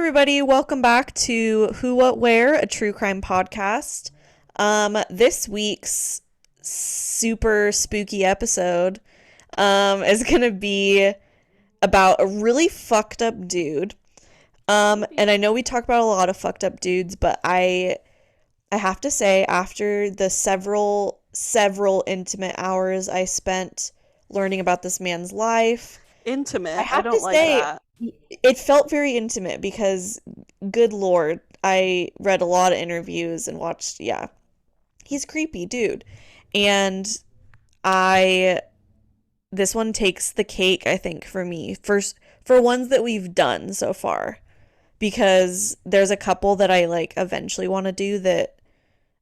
everybody, welcome back to Who What Where, a true crime podcast. This week's super spooky episode is gonna be about a really fucked up dude. And I know we talk about a lot of fucked up dudes, but I have to say, after the several intimate hours I spent learning about this man's life, I Intimate. I have to don't like say that. it felt very intimate because, good Lord, I read a lot of interviews and watched, yeah, he's a creepy dude. And I, this one takes the cake, I think, for me, for ones that we've done so far. Because there's a couple that I, like, eventually want to do that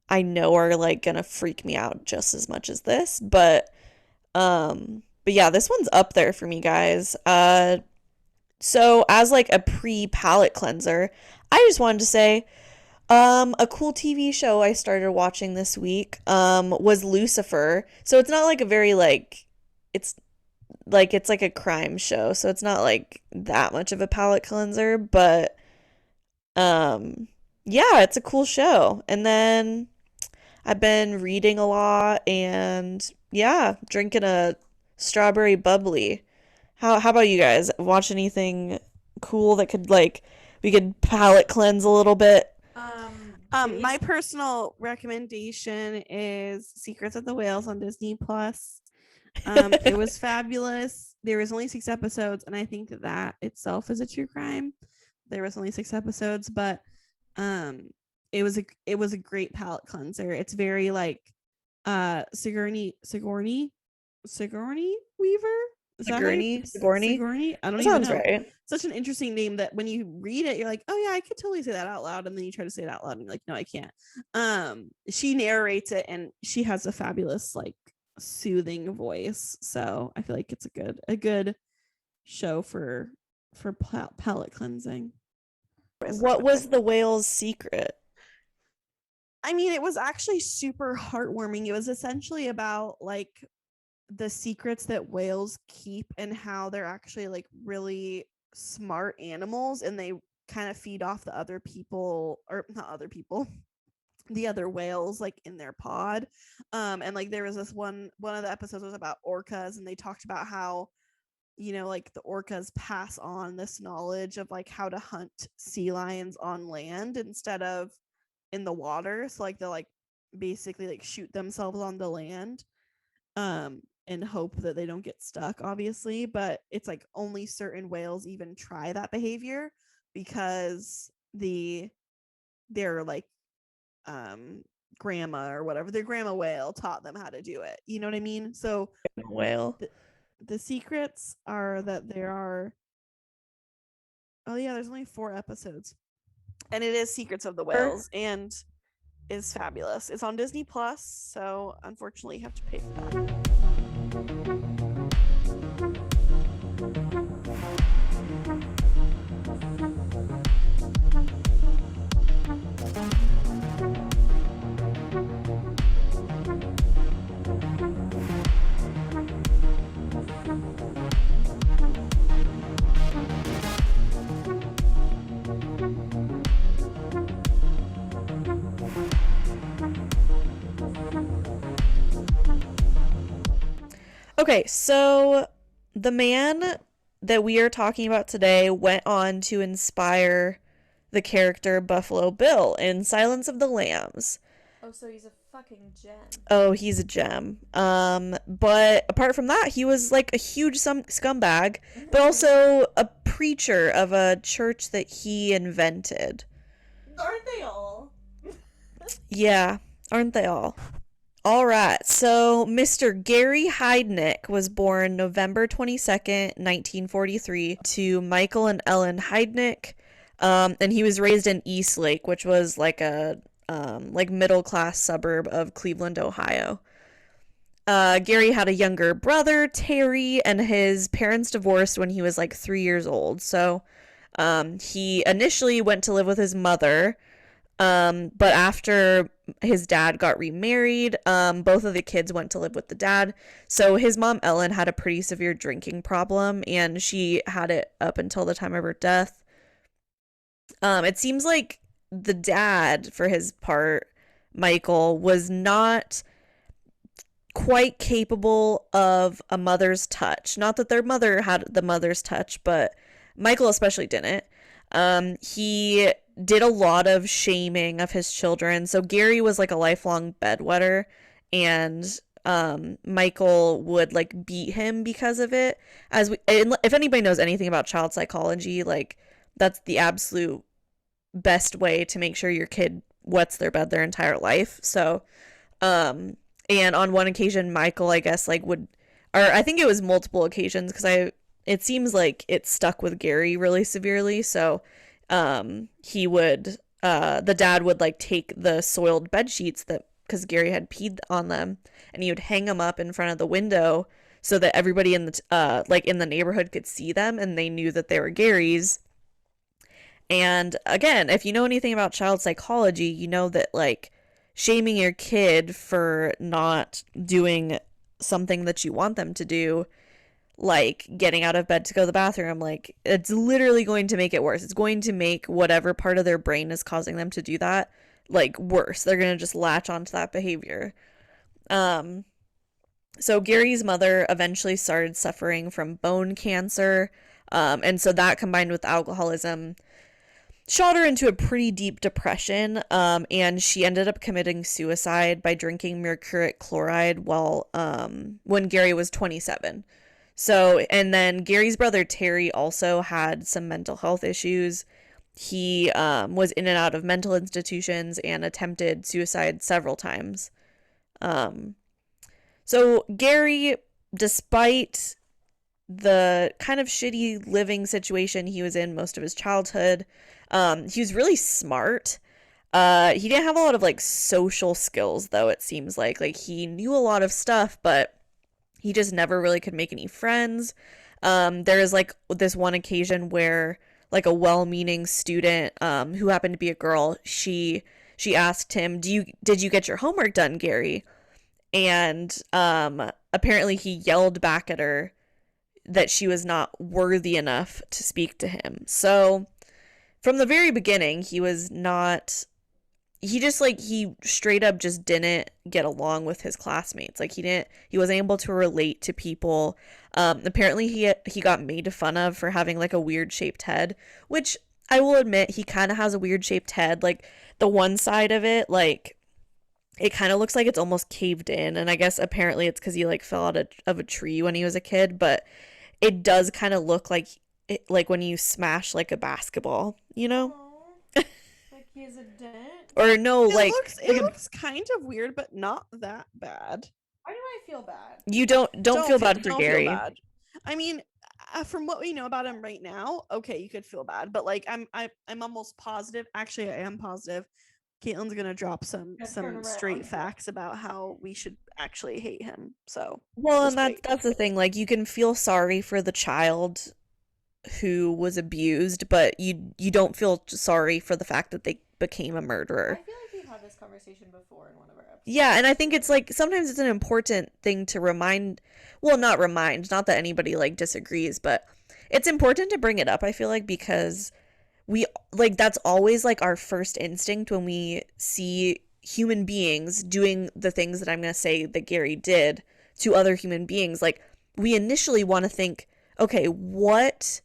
I know are, like, gonna freak me out just as much as this. But yeah, this one's up there for me, guys. So as like a pre-palate cleanser, I just wanted to say, a cool TV show I started watching this week, was Lucifer. So it's not like a very it's it's like a crime show, so it's not like that much of a palate cleanser, but um, yeah, it's a cool show. And then I've been reading a lot and yeah, drinking a strawberry bubbly. How about you guys? Watch anything cool that could we could palate cleanse a little bit? My personal recommendation is Secrets of the Whales on Disney Plus. It was fabulous. There was only 6 episodes, and I think that itself is a true crime. There was only 6 episodes, but it was a great palate cleanser. It's very like Sigourney Weaver. Is that right? Sigourney? Sigourney? I don't That even sounds know. right. Such an interesting name that when you read it, you're like, oh yeah, I could totally say that out loud. And then you try to say it out loud and you're like, no, I can't. She narrates it and she has a fabulous, like, soothing voice. So I feel like it's a good show for palate cleansing. What was the whale's secret? I mean, it was actually super heartwarming. It was essentially about like the secrets that whales keep and how they're actually like really smart animals, and they kind of feed off the other people, or not other people, the other whales, like in their pod. And like there was this one of the episodes was about orcas, and they talked about how, like the orcas pass on this knowledge of like how to hunt sea lions on land instead of in the water. So like they'll like basically like shoot themselves on the land, and hope that they don't get stuck, obviously. But it's like only certain whales even try that behavior because their like grandma or whatever, their grandma whale taught them how to do it. You know what I mean? So Whale. the secrets are that there are, oh yeah, there's only 4 episodes, and it is Secrets of the Whales, and is fabulous. It's on Disney Plus, so unfortunately you have to pay for that. Okay, so the man that we are talking about today went on to inspire the character Buffalo Bill in Silence of the Lambs. Oh, so he's a fucking gem. Oh, he's a gem. But apart from that, he was like a huge scumbag, but also a preacher of a church that he invented. Aren't they all? Yeah, aren't they all? All right, so Mr. Gary Heidnik was born November 22nd, 1943, to Michael and Ellen Heidnik, and he was raised in Eastlake, which was like a middle-class suburb of Cleveland, Ohio. Gary had a younger brother, Terry, and his parents divorced when he was like 3 years old. So he initially went to live with his mother, but after his dad got remarried, both of the kids went to live with the dad. So his mom, Ellen, had a pretty severe drinking problem, and she had it up until the time of her death. It seems like the dad, for his part, Michael, was not quite capable of a mother's touch. Not that their mother had the mother's touch, but Michael especially didn't. He did a lot of shaming of his children. So Gary was like a lifelong bedwetter, and Michael would like beat him because of it. If anybody knows anything about child psychology, like that's the absolute best way to make sure your kid wets their bed their entire life. So, and on one occasion, Michael, I guess, like would, or I think it was multiple occasions because it seems like it stuck with Gary really severely. So, he would, the dad would like take the soiled bed sheets that, because Gary had peed on them, and he would hang them up in front of the window so that everybody in the, like in the neighborhood could see them and they knew that they were Gary's. And again, if you know anything about child psychology, you know that like shaming your kid for not doing something that you want them to do, like getting out of bed to go to the bathroom, like it's literally going to make it worse. It's going to make whatever part of their brain is causing them to do that like worse. They're going to just latch onto that behavior. So Gary's mother eventually started suffering from bone cancer. And so that combined with alcoholism shot her into a pretty deep depression, and she ended up committing suicide by drinking mercuric chloride while when Gary was 27. So, and then Gary's brother Terry also had some mental health issues. He was in and out of mental institutions and attempted suicide several times. So Gary, despite the kind of shitty living situation he was in most of his childhood, he was really smart. He didn't have a lot of like social skills, though, it seems like he knew a lot of stuff, but he just never really could make any friends. There is like this one occasion where like a well-meaning student, who happened to be a girl, she asked him, did you get your homework done, Gary? And apparently he yelled back at her that she was not worthy enough to speak to him. So from the very beginning, he straight up just didn't get along with his classmates. Like he wasn't able to relate to people. Apparently he got made fun of for having like a weird shaped head, which I will admit he kind of has a weird shaped head. Like the one side of it, like it kind of looks like it's almost caved in. And I guess apparently it's because he like fell out of a tree when he was a kid, but it does kind of look like when you smash like a basketball, you know? Aw. Like he has a dent. Or no, It looks kind of weird, but not that bad. Why do I feel bad? You don't feel bad for don't Gary. Feel bad. I mean, from what we know about him right now, okay, you could feel bad, but like I'm almost positive. Actually, I am positive. Caitlin's gonna drop some straight facts about how we should actually hate him. So well, and that's the thing. Like you can feel sorry for the child who was abused, but you don't feel sorry for the fact that they became a murderer. I feel like we've had this conversation before in one of our episodes. Yeah, and I think it's like sometimes it's an important thing to not that anybody like disagrees, but it's important to bring it up, I feel like, because we like that's always like our first instinct when we see human beings doing the things that I'm going to say that Gary did to other human beings. Like we initially want to think, okay, what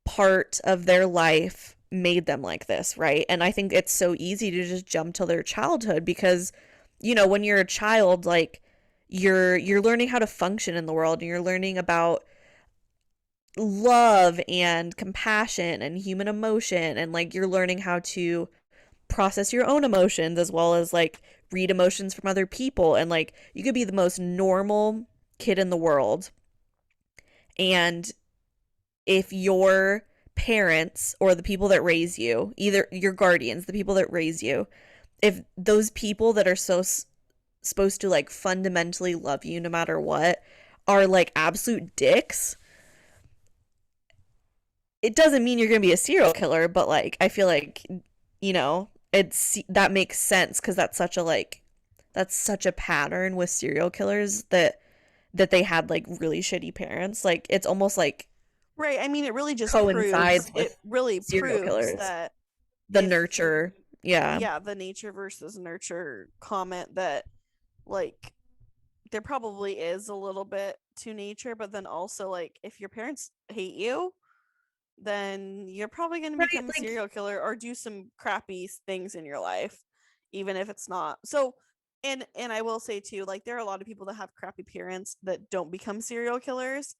part of their life made them like this, right? And I think it's so easy to just jump to their childhood because, you know, when you're a child, like you're learning how to function in the world, and you're learning about love and compassion and human emotion, and like you're learning how to process your own emotions as well as like read emotions from other people. And like you could be the most normal kid in the world, and if your parents or the people that raise you, either your guardians, the people that raise you, if those people that are supposed to like fundamentally love you no matter what are like absolute dicks, it doesn't mean you're gonna be a serial killer, but like I feel like, you know, that makes sense because that's such a pattern with serial killers that they had like really shitty parents. Like it's almost like right. I mean, it really just coincides proves with serial killers. that the nurture. Yeah. yeah, the nature versus nurture comment that like there probably is a little bit to nature, but then also like if your parents hate you, then you're probably going to Right, become a like serial killer or do some crappy things in your life, even if it's not. So, and I will say too, like there are a lot of people that have crappy parents that don't become serial killers,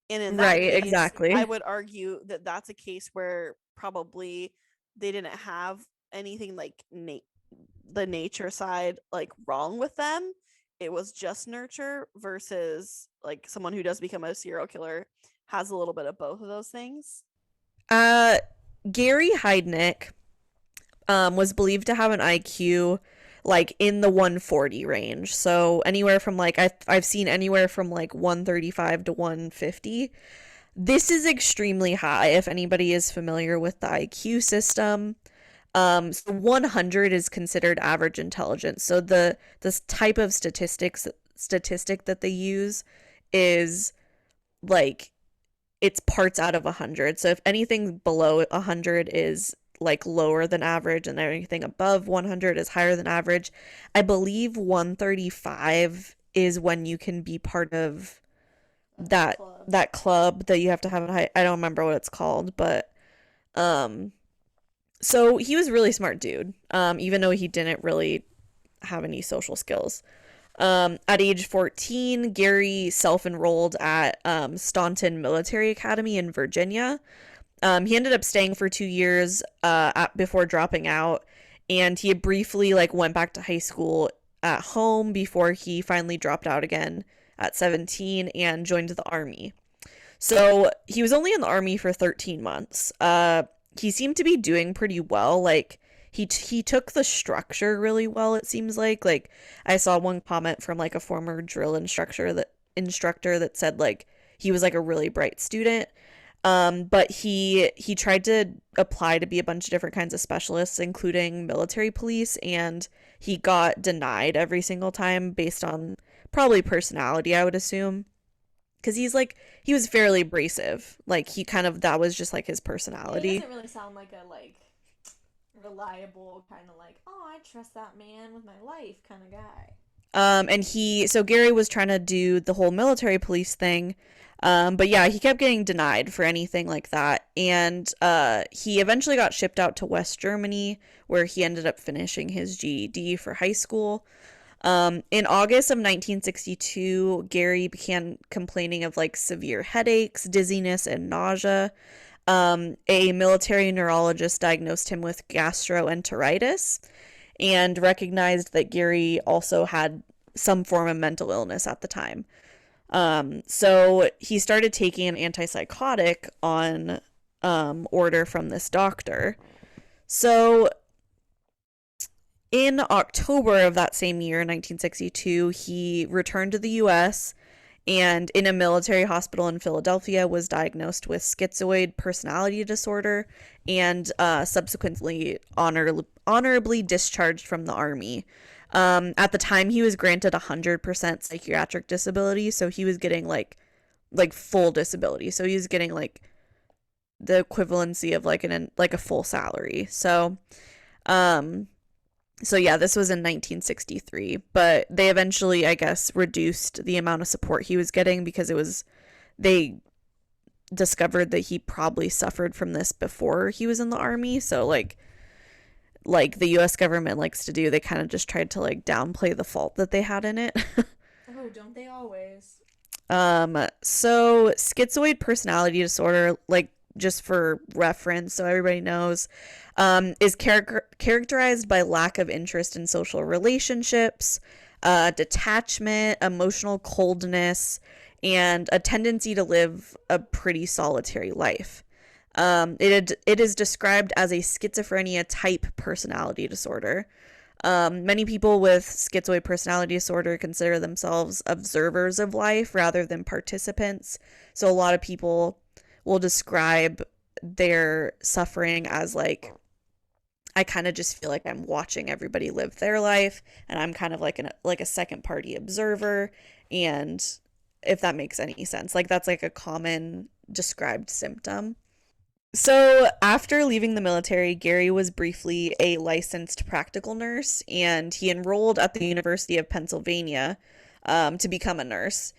and in that right, case, I exactly. would argue that that's a case where probably they didn't have anything like the nature side like wrong with them. It was just nurture versus like someone who does become a serial killer has a little bit of both of those things. Uh Gary Heidnik was believed to have an IQ like in the 140 range. So anywhere from like I've seen anywhere from like 135 to 150. This is extremely high if anybody is familiar with the IQ system. So 100 is considered average intelligence. So the this type of statistic that they use is like it's parts out of 100. So if anything below 100 is like lower than average and anything above 100 is higher than average. I believe 135 is when you can be part of that Club. that club that you have to have a high, I don't remember what it's called, but um so he was a really smart dude. Even though he didn't really have any social skills. At age 14, Gary self-enrolled at Staunton Military Academy in Virginia. He ended up staying for 2 years before dropping out, and he briefly like went back to high school at home before he finally dropped out again at 17 and joined the army. So he was only in the army for 13 months. He seemed to be doing pretty well. Like he took the structure really well. It seems like I saw one comment from like a former drill instructor that said like he was like a really bright student. But he tried to apply to be a bunch of different kinds of specialists, including military police, and he got denied every single time based on probably personality, I would assume. Because he was fairly abrasive. Like, he kind of, that was just like his Yeah, he personality. doesn't really sound like a reliable kind of like, oh, I trust that man with my life kind of guy. So Gary was trying to do the whole military police thing. But yeah, he kept getting denied for anything like that. And he eventually got shipped out to West Germany, where he ended up finishing his GED for high school. In August of 1962, Gary began complaining of like severe headaches, dizziness, and nausea. A military neurologist diagnosed him with gastroenteritis and recognized that Gary also had some form of mental illness at the time. So he started taking an antipsychotic on order from this doctor. So in October of that same year, 1962, he returned to the US and in a military hospital in Philadelphia was diagnosed with schizoid personality disorder and subsequently honorably discharged from the army. At the time, he was granted 100% psychiatric disability, so he was getting like full disability. So he was getting like the equivalency of like a full salary. Um, so yeah, this was in 1963, but they eventually, I guess, reduced the amount of support he was getting because they discovered that he probably suffered from this before he was in the army. So like the US government likes to do, they kind of just tried to like downplay the fault that they had in it. Oh, don't they always? So schizoid personality disorder, like just for reference, so everybody knows, is characterized by lack of interest in social relationships, detachment, emotional coldness, and a tendency to live a pretty solitary life. It is described as a schizophrenia type personality disorder. Many people with schizoid personality disorder consider themselves observers of life rather than participants. So a lot of people will describe their suffering as like, I kind of just feel like I'm watching everybody live their life, and I'm kind of like a second party observer. And if that makes any sense, like that's like a common described symptom. So, after leaving the military, Gary was briefly a licensed practical nurse, and he enrolled at the University of Pennsylvania to become a nurse.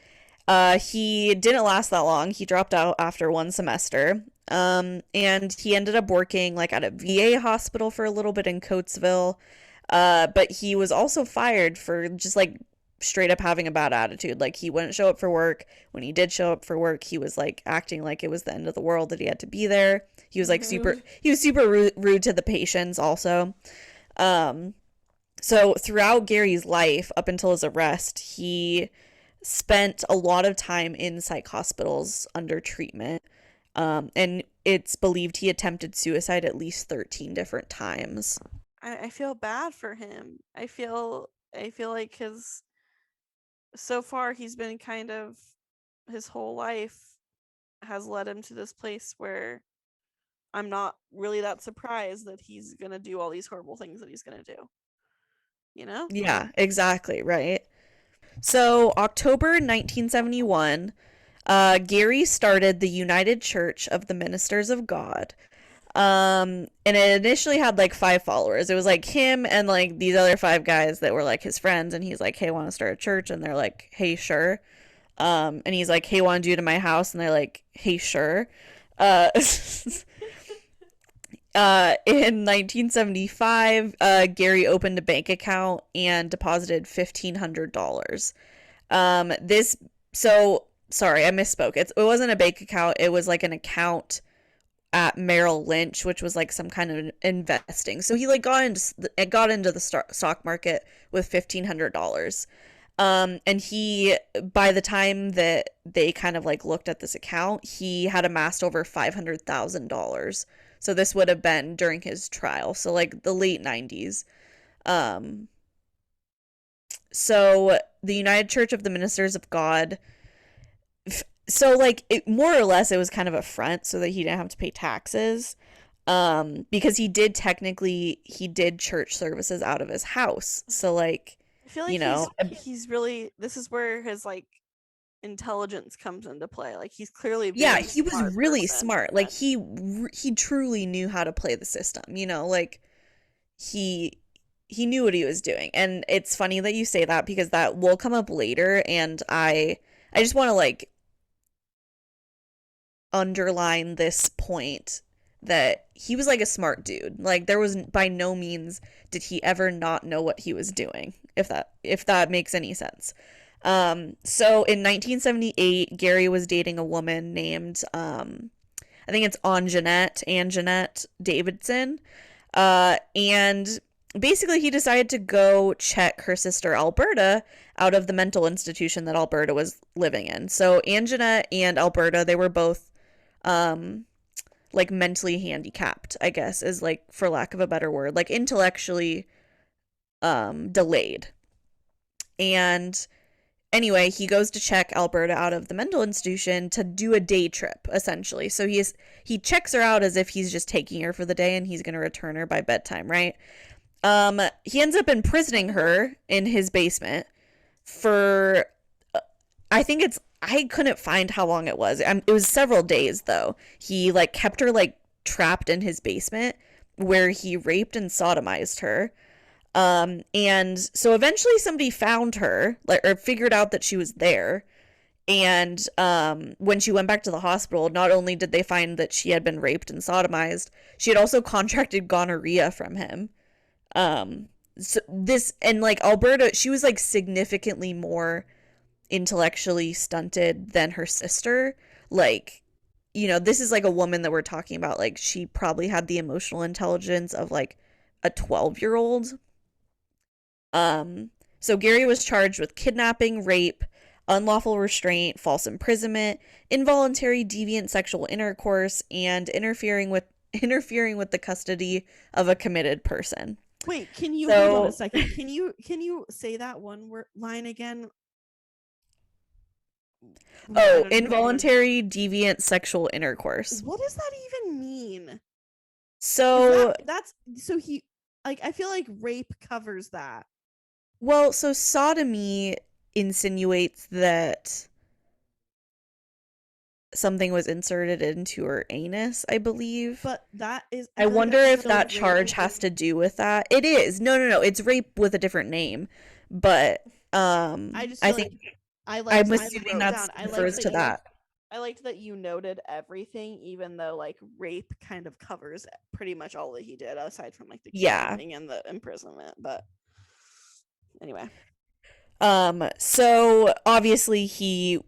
He didn't last that long. He dropped out after one semester. And he ended up working like at a VA hospital for a little bit in Coatesville. But he was also fired for just like straight up having a bad attitude. Like he wouldn't show up for work. When he did show up for work, he was like acting like it was the end of the world that he had to be there. He was like Rude. super rude to the patients also. Um, so throughout Gary's life up until his arrest, he spent a lot of time in psych hospitals under treatment. And it's believed he attempted suicide at least 13 different times. I feel bad for him. I feel like his so far he's been kind of his whole life has led him to this place where I'm not really that surprised that he's gonna do all these horrible things that he's gonna do. You know? Yeah, exactly, right. So, October 1971, Gary started the United Church of the Ministers of God. And it initially had like 5 followers. It was like him and like these other 5 guys that were like his friends. And he's like, hey, want to start a church? And they're like, hey, sure. And he's like, hey, want to do it in my house? And they're like, hey, sure. Uh, in 1975, Gary opened a bank account and deposited $1,500. This, so sorry, I misspoke. It wasn't a bank account. It was like an account at Merrill Lynch, which was like some kind of investing. So he like got into the stock market with $1,500. And he, by the time that they kind of like looked at this account, he had amassed over $500,000. So this would have been during his trial, so like the late 90s. Um, so the United Church of the Ministers of God, so like more or less it was kind of a front so that he didn't have to pay taxes. Because he did church services out of his house. So like, I feel like you know, he's really this is where his like intelligence comes into play. Like he's clearly a yeah, very he was smart really person. smart. Like he truly knew how to play the system, you know, like he he knew what he was doing. And it's funny that you say that because that will come up later, and I just want to like underline this point that he was like a smart dude. Like there was by no means did he ever not know what he was doing, if that makes any sense. So in 1978, Gary was dating a woman named I think it's Anjanette Davidson. And basically he decided to go check her sister Alberta out of the mental institution that Alberta was living in. So Anjanette and Alberta, they were both like mentally handicapped, I guess, is like for lack of a better word, like intellectually delayed. And anyway, he goes to check Alberta out of the mental institution to do a day trip, essentially. So he checks her out as if he's just taking her for the day and he's going to return her by bedtime, right? He ends up imprisoning her in his basement for I couldn't find how long it was. It was several days though. He like kept her like trapped in his basement where he raped and sodomized her. And so eventually somebody found her, like, or figured out that she was there. And when she went back to the hospital, not only did they find that she had been raped and sodomized, she had also contracted gonorrhea from him. So this, and like Alberta, she was like significantly more intellectually stunted than her sister. Like, you know, this is like a woman that we're talking about. Like, she probably had the emotional intelligence of like a 12-year-old. So Gary was charged with kidnapping, rape, unlawful restraint, false imprisonment, involuntary deviant sexual intercourse, and interfering with the custody of a committed person. Wait, can you So- hold on a second? Can you say that line again? I don't know. Involuntary deviant sexual intercourse. What does that even mean? 'Cause So, that's so he like I feel like rape covers that. well, so sodomy insinuates that something was inserted into her anus, I believe. But that is. I feel like wonder that's if still that rape. charge has to do with that. It is. No. It's rape with a different name. But I just I feel think like I I'm liked. I assuming wrote that's down. refers to that. I liked that you noted everything, even though like rape kind of covers pretty much all that he did, aside from like the Yeah. kidnapping and the imprisonment. But anyway, So obviously he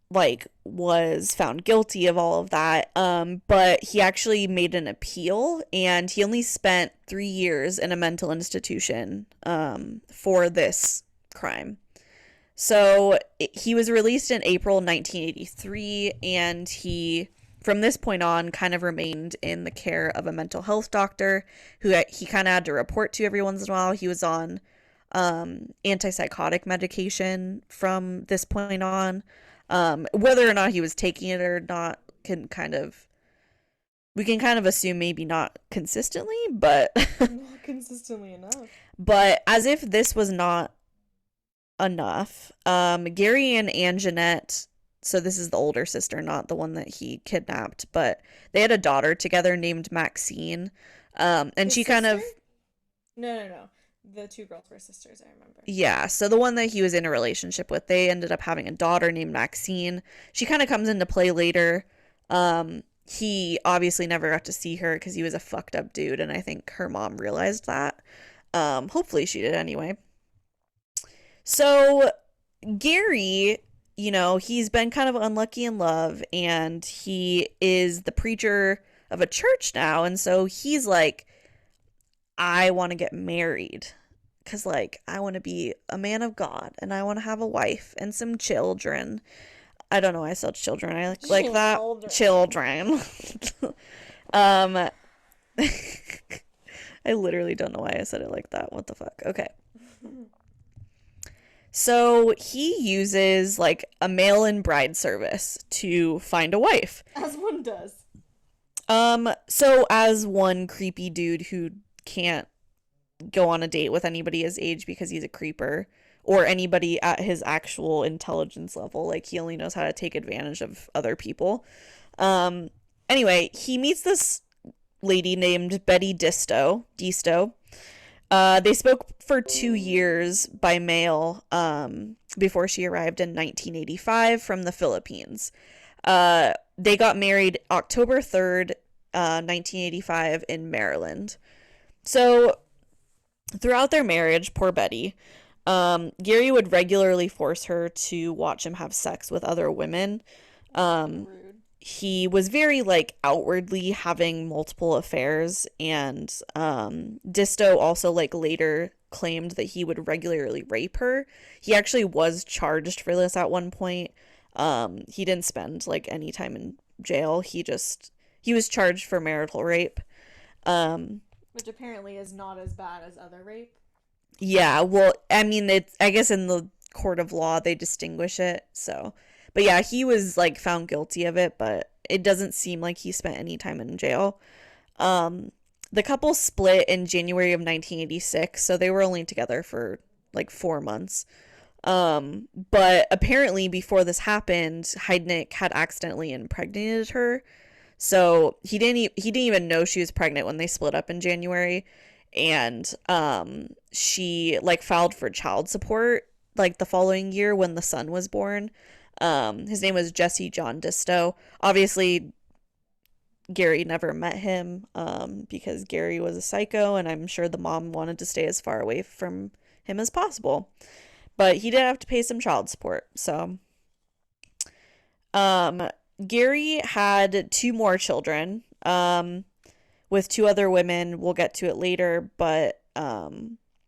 like was found guilty of all of that. But he actually made an appeal and he only spent 3 years in a mental institution for this crime. So he was released in April 1983 and he from this point on kind of remained in the care of a mental health doctor who he kind of had to report to every once in a while. He was on antipsychotic medication from this point on. Whether or not he was taking it or not we can kind of assume maybe not consistently, but Not consistently enough. but as if this was not enough, Gary and Anjanette, so this is the older sister, not the one that he kidnapped, but they had a daughter together named Maxine. And His she kind of sister? No. The two girls were sisters, I remember. Yeah, so the one that he was in a relationship with, they ended up having a daughter named Maxine. She kind of comes into play later. He obviously never got to see her because he was a fucked up dude, and I think her mom realized that. Hopefully she did anyway. So Gary, he's been kind of unlucky in love, and he is the preacher of a church now, and so he's like, I want to get married because, like, I want to be a man of God and I want to have a wife and some children. I don't know why I said children. I like that. Children. I literally don't know why I said it like that. What the fuck? Okay. So he uses like a mail-in bride service to find a wife. As one does. So as one creepy dude who can't go on a date with anybody his age because he's a creeper or anybody at his actual intelligence level, like he only knows how to take advantage of other people. Anyway, he meets this lady named Betty Disto. They spoke for 2 years by mail before she arrived in 1985 from the Philippines. They got married October 3rd, 1985 in Maryland. So throughout their marriage, poor Betty, Gary would regularly force her to watch him have sex with other women. Rude. He was very like outwardly having multiple affairs, and Disto also like later claimed that he would regularly rape her. He actually was charged for this at one point. He didn't spend like any time in jail. He was charged for marital rape. Which apparently is not as bad as other rape. Yeah, well, I mean, I guess in the court of law they distinguish it, so. But yeah, he was like found guilty of it, but it doesn't seem like he spent any time in jail. The couple split in January of 1986, so they were only together for like 4 months. But apparently before this happened, Heidnik had accidentally impregnated her. So he didn't even know she was pregnant when they split up in January, and she like filed for child support like the following year when the son was born. His name was Jesse John Disto. Obviously, Gary never met him because Gary was a psycho, and I'm sure the mom wanted to stay as far away from him as possible. But he did have to pay some child support. So, Gary had 2 more children with 2 other women. We'll get to it later, but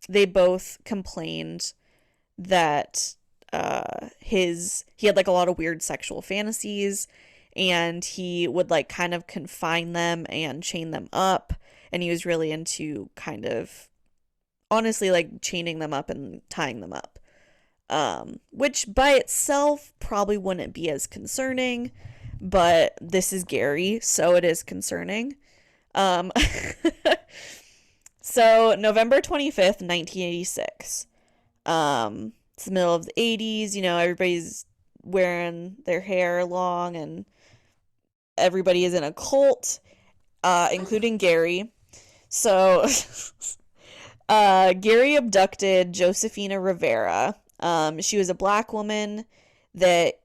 they both complained that he had like a lot of weird sexual fantasies, and he would like kind of confine them and chain them up, and he was really into kind of honestly like chaining them up and tying them up, which by itself probably wouldn't be as concerning, but this is Gary, so it is concerning. So November 25th, 1986. It's the middle of the 80s, everybody's wearing their hair long and everybody is in a cult, including Gary. So Gary abducted Josefina Rivera. She was a black woman that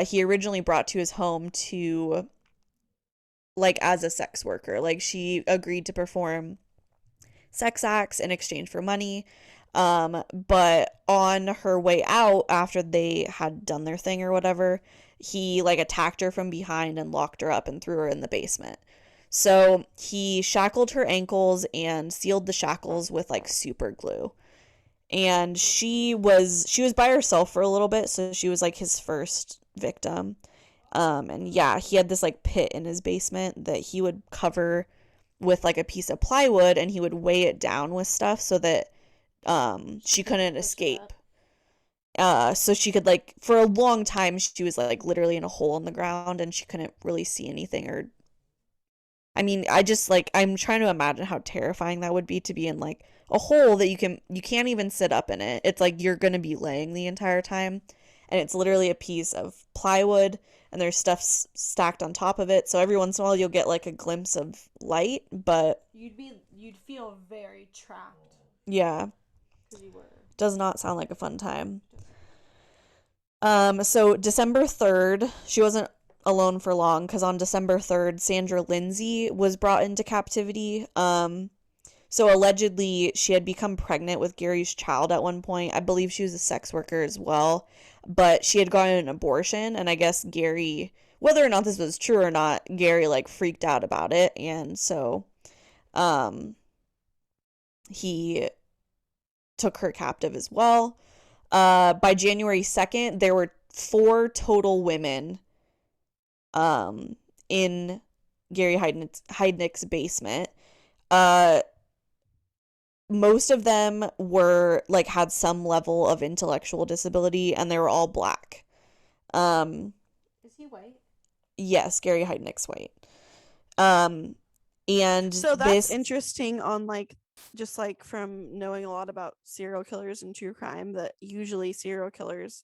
he originally brought to his home to, like, as a sex worker. Like, she agreed to perform sex acts in exchange for money. But on her way out, after they had done their thing or whatever, he, like, attacked her from behind and locked her up and threw her in the basement. So he shackled her ankles and sealed the shackles with, like, super glue. And she was by herself for a little bit, so she was, like, his first victim. And yeah, he had this, like, pit in his basement that he would cover with, like, a piece of plywood, and he would weigh it down with stuff so that she couldn't escape. So she could, like, for a long time she was, like, literally in a hole in the ground, and she couldn't really see anything. Or I mean, I'm trying to imagine how terrifying that would be, to be in, like, a hole that you can't even sit up in it. It's like you're gonna be laying the entire time, and it's literally a piece of plywood, and there's stuff stacked on top of it. So every once in a while you'll get, like, a glimpse of light, but You'd feel very trapped yeah, because you were. does not sound like a fun time. So December 3rd, she wasn't alone for long, because on December 3rd, Sandra Lindsay was brought into captivity. So allegedly she had become pregnant with Gary's child at one point. I believe she was a sex worker as well, but she had gotten an abortion, and I guess Gary, whether or not this was true or not, Gary, like, freaked out about it, and so he took her captive as well. By January 2nd, there were 4 total women in Gary Heidnik's basement. Most of them were, like, had some level of intellectual disability, and they were all black. Is he white? Yes, Gary Heidnik's white. And So that's this interesting, on, like, just, like, from knowing a lot about serial killers and true crime, that usually serial killers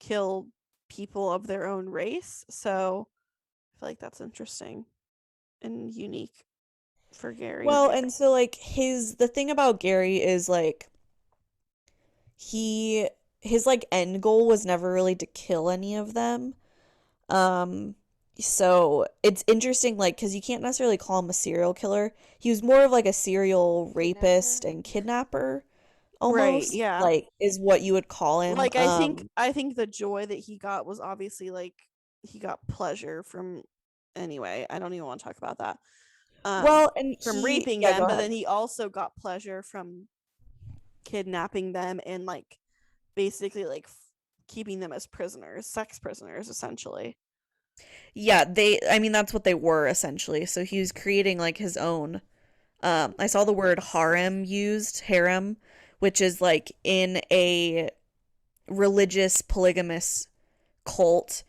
kill people of their own race. So I feel like that's interesting and unique for Gary. Well, and so, like, the thing about Gary is, like, his, like, end goal was never really to kill any of them. So it's interesting, like, because you can't necessarily call him a serial killer. He was more of, like, a serial rapist and kidnapper, Right, almost, yeah. like, is what you would call him. Like, I think the joy that he got was obviously, like, he got pleasure from, anyway, I don't even want to talk about that. Well, and From he, raping yeah, them, go but ahead. then he also got pleasure from kidnapping them and, like, basically, like, keeping them as prisoners, sex prisoners, essentially. Yeah, I mean, that's what they were, essentially. So he was creating, like, his own. I saw the word harem, which is, like, in a religious polygamous cult,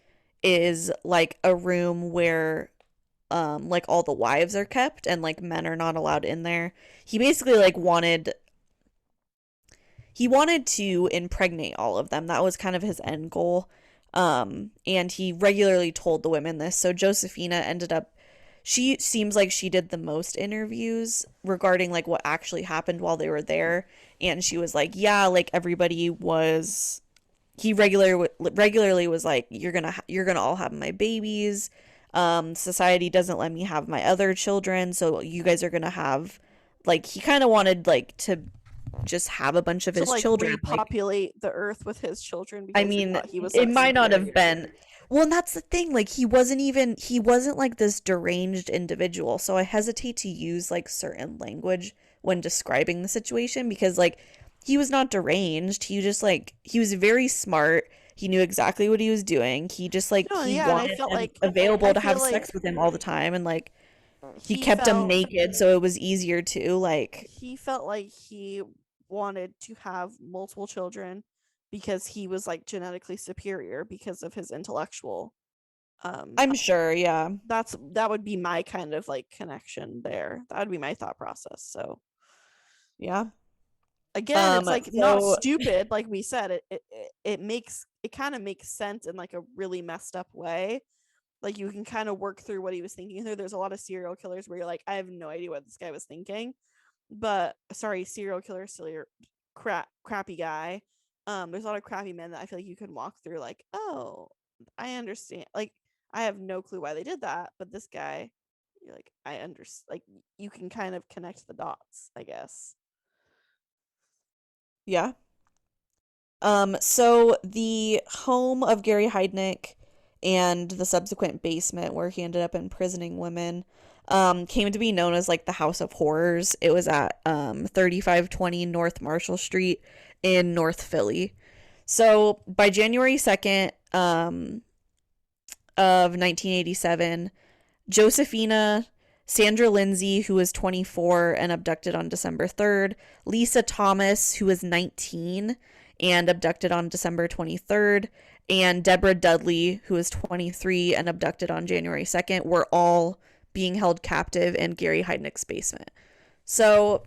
is, like, a room where like, all the wives are kept, and, like, men are not allowed in there. He basically, like, wanted to impregnate all of them. That was kind of his end goal. And he regularly told the women this. So Josephina she seems like she did the most interviews regarding, like, what actually happened while they were there. And she was like, yeah, like, he regularly was like, you're gonna all have my babies. Society doesn't let me have my other children, so you guys are gonna have, like, he kind of wanted, like, to just have a bunch of his like, children, repopulate the earth with his children, I because mean, he was, it like, might not have superior. been. Well, and that's the thing, like, he wasn't like this deranged individual, so I hesitate to use, like, certain language when describing the situation, because, like, he was not deranged. He just, like, he was very smart. He knew exactly what he was doing. He just, like, No, he yeah, and I wanted felt him like available I to have feel sex like with him all the time, and, like, he he kept him felt naked, so it was easier to, like, he felt like he wanted to have multiple children because he was, like, genetically superior because of his intellectual. I'm sure, yeah. That would be my kind of, like, connection there. That would be my thought process. So Yeah. again, it's, like, not So stupid, like we said. It kind of makes sense in, like, a really messed up way. like you can kind of work through what he was thinking through. There's a lot of serial killers where you're like, I have no idea what this guy was thinking. But sorry, serial killer, silly, crappy guy. There's a lot of crappy men that I feel like you can walk through, like, oh, I understand. Like, I have no clue why they did that, but this guy, you're like, I understand. Like, you can kind of connect the dots, I guess. Yeah. So the home of Gary Heidnik and the subsequent basement where he ended up imprisoning women came to be known as like the House of Horrors. It was at 3520 North Marshall Street in North Philly. So by January 2nd of 1987, Josefina, Sandra Lindsay, who was 24 and abducted on December 3rd, Lisa Thomas, who was 19 and abducted on December 23rd, and Deborah Dudley, who was 23 and abducted on January 2nd, were all being held captive in Gary Heidnick's basement. So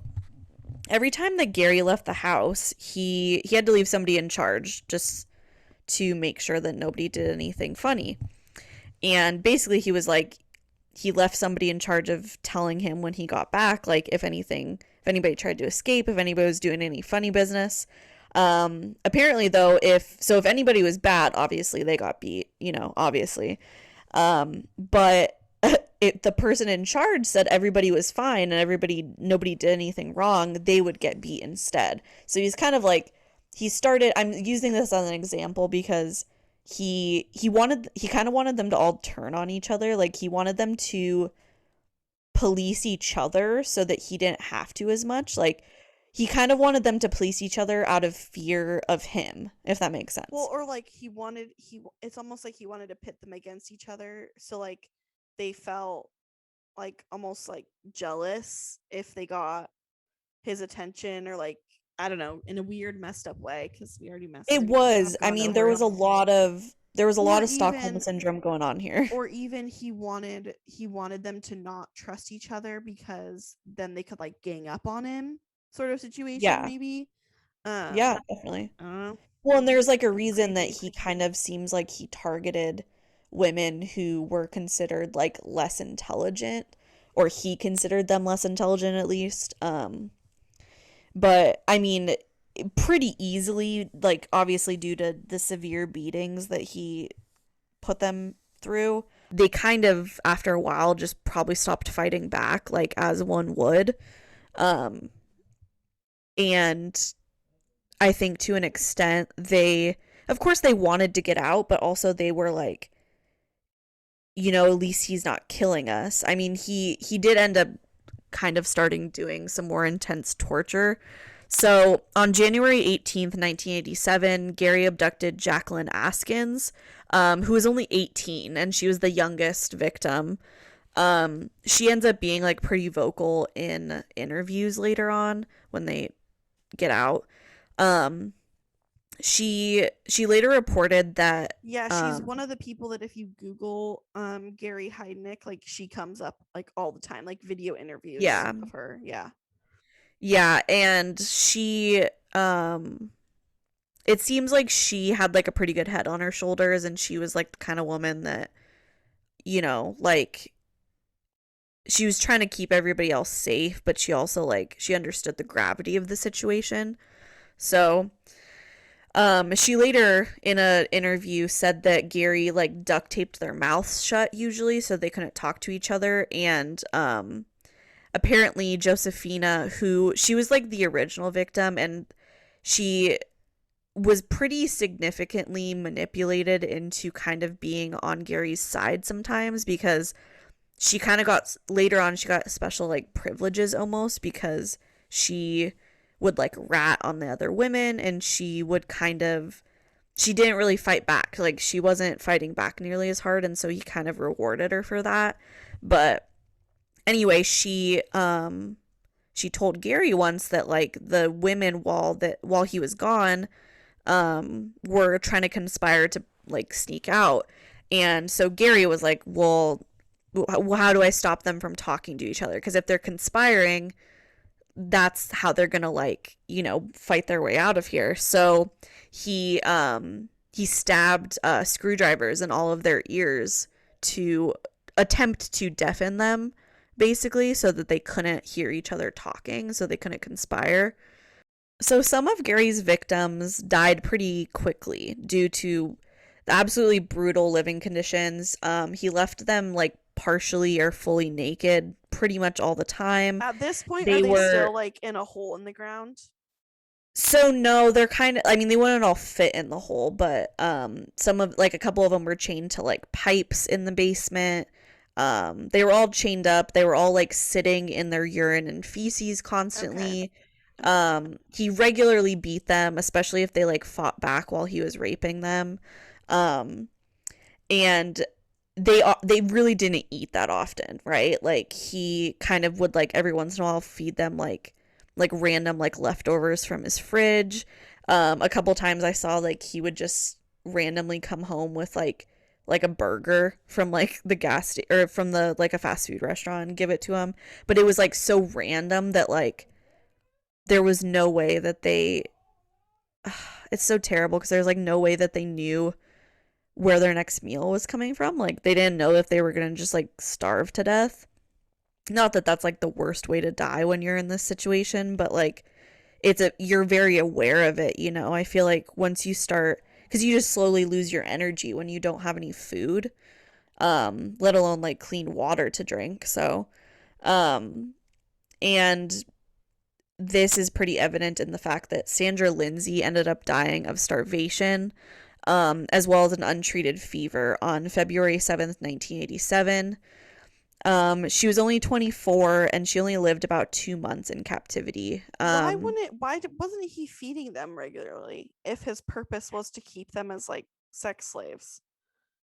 every time that Gary left the house, he had to leave somebody in charge just to make sure that nobody did anything funny. And basically he was like, he left somebody in charge of telling him when he got back, like if anybody tried to escape, if anybody was doing any funny business. Apparently though, if anybody was bad, obviously they got beat, obviously. But the person in charge said everybody was fine and nobody did anything wrong, they would get beat instead. So he's kind of like, I'm using this as an example because he kind of wanted them to all turn on each other. Like he wanted them to police each other so that he didn't have to as much. Like he kind of wanted them to police each other out of fear of him, if that makes sense. Well, or like it's almost like he wanted to pit them against each other. So like they felt like almost like jealous if they got his attention, or like, I don't know, in a weird messed up way, because we already messed It was. I mean, there was a lot of Stockholm syndrome going on here. Or even he wanted them to not trust each other because then they could like gang up on him, sort of situation. Yeah. Maybe. Yeah, definitely. I don't know. Well, and there's like a reason that he kind of seems like he targeted women who were considered like less intelligent, or he considered them less intelligent at least. But I mean, pretty easily, like obviously due to the severe beatings that he put them through, they kind of after a while just probably stopped fighting back, like as one would. And I think to an extent of course they wanted to get out, but also they were like, at least he's not killing us. I mean, he did end up kind of starting doing some more intense torture. So on January 18th, 1987, Gary abducted Jacqueline Askins, who was only 18, and she was the youngest victim. She ends up being like pretty vocal in interviews later on when they get out. She later reported that she's one of the people that if you Google Gary Heidnik, like she comes up like all the time, like video interviews of her. Yeah, and she it seems like she had like a pretty good head on her shoulders, and she was like the kind of woman that like she was trying to keep everybody else safe, but she also like she understood the gravity of the situation. So she later in an interview said that Gary like duct taped their mouths shut usually so they couldn't talk to each other. And apparently Josephina, who she was like the original victim, and she was pretty significantly manipulated into kind of being on Gary's side sometimes, because she kind of got later on, she got special like privileges almost, because she would like rat on the other women, and she didn't really fight back. Like she wasn't fighting back nearly as hard, and so he kind of rewarded her for that. But anyway, she told Gary once that like the women while he was gone were trying to conspire to like sneak out. And so Gary was like, well, how do I stop them from talking to each other? Because if they're conspiring, that's how they're gonna like fight their way out of here. So he stabbed screwdrivers in all of their ears to attempt to deafen them, basically, so that they couldn't hear each other talking, so they couldn't conspire. So some of Gary's victims died pretty quickly due to absolutely brutal living conditions. He left them like partially or fully naked pretty much all the time. At this point, They are they were still like in a hole in the ground? so no, they're kind of, I mean, they wouldn't all fit in the hole, but some of like a couple of them were chained to like pipes in the basement. They were all chained up. They were all like sitting in their urine and feces constantly. He regularly beat them, especially if they like fought back while he was raping them. And they really didn't eat that often, right? Like he kind of would like every once in a while feed them like random like leftovers from his fridge. A couple times I saw like he would just randomly come home with like a burger from like the or from the like a fast food restaurant and give it to him, but it was like so random that like there was no way that they it's so terrible because there's like no way that they knew where their next meal was coming from. Like they didn't know if they were gonna just like starve to death. Not that that's like the worst way to die when you're in this situation, but like you're very aware of it, you know. I feel like once you start, because you just slowly lose your energy when you don't have any food, let alone like clean water to drink. So and this is pretty evident in the fact that Sandra Lindsay ended up dying of starvation, as well as an untreated fever on February 7th, 1987. She was only 24 and she only lived about 2 months in captivity. Why wasn't he feeding them regularly if his purpose was to keep them as like sex slaves?